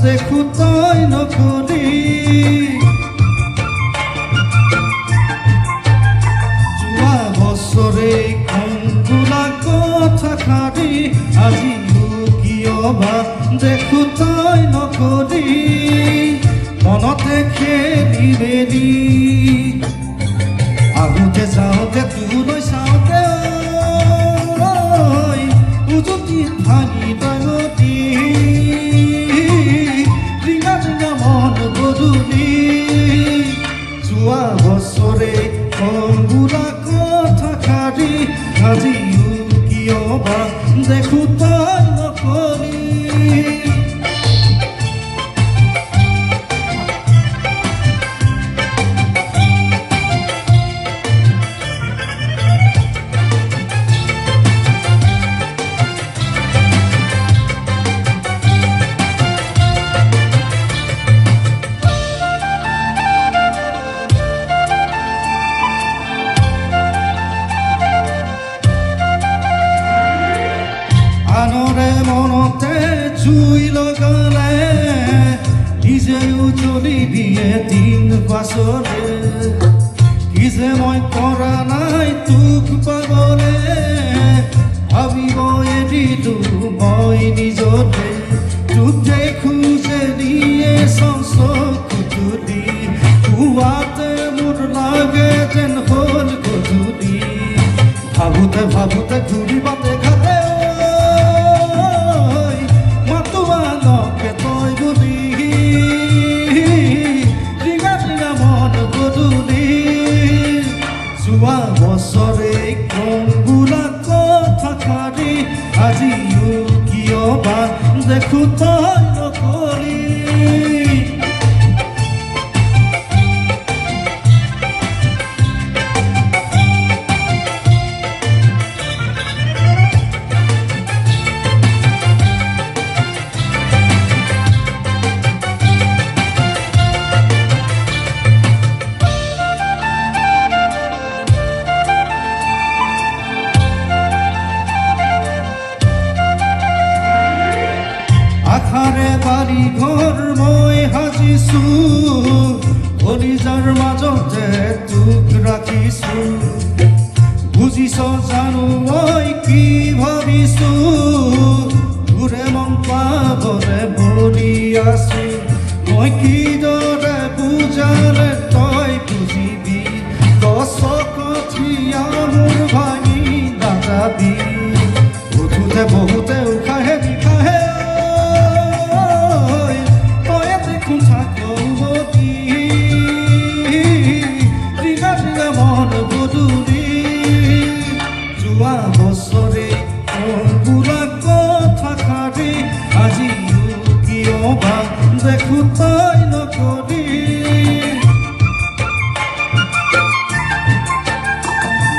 দেখো তই নকলি যোৱা বছৰে কংগুলা কথা খাৰি আজি কিয় বা দেখো তই নকলি মনতে খেলি মেলি আহোঁতে যাওঁতে তোলৈ চাওঁতে উজুতি ভাঙি ডাঙতি ৰিঙা ৰিঙা মন গধূলি যোৱা বছৰে কংগুলা কথা খাৰি আজিও কিয় বা দেখো তই নকলি আনৰে মনতে জুই লগালে নিজেও জ্বলি দিয়ে দিন পাছলে কি যে মই কৰা নাই তোক পাগলে ভাবিব এৰিলো মই নিজতে তোক দেখো যে দিয়ে চকু তুলি পুৱাতে মোৰ লাগে যেন হ'ল গধূলি ভাবোতে ভাবোতে ঘূৰিব দেখাতে যোৱা বছৰে কংগুলা কথা খাৰি আজিও কিয় বা দেখো তই নকলি আখাৰে বাৰী ঘৰ মই সাজিছো কলিজাৰ মাজতে তোক ৰাখিছো বুজিছ জানো মই কি ভাবিছো তোৰে মন পাবলে মৰি আছো মই কিদৰে বুজালে তই বুজিবি গছ কঠীয়া মোৰ ভাঙি নাযাবি উঠোতে বহুতে উশাহে নিশাহে যোৱা বছৰে কংগুলা কথা খাৰি আজিও কিয় বা দেখো তই নকলি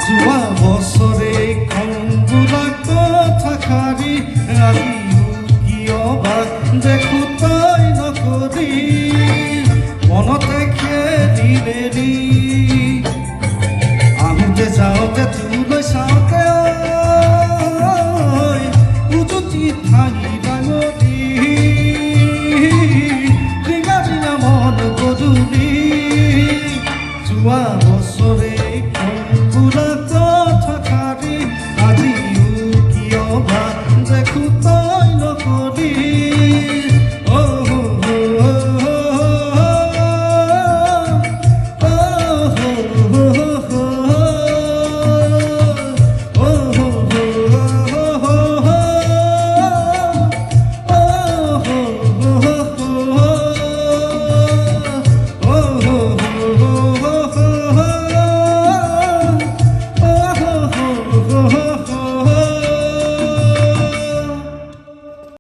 যোৱা বছৰে কংগুলা কথা খাৰি আজিও কিয় বা দেখো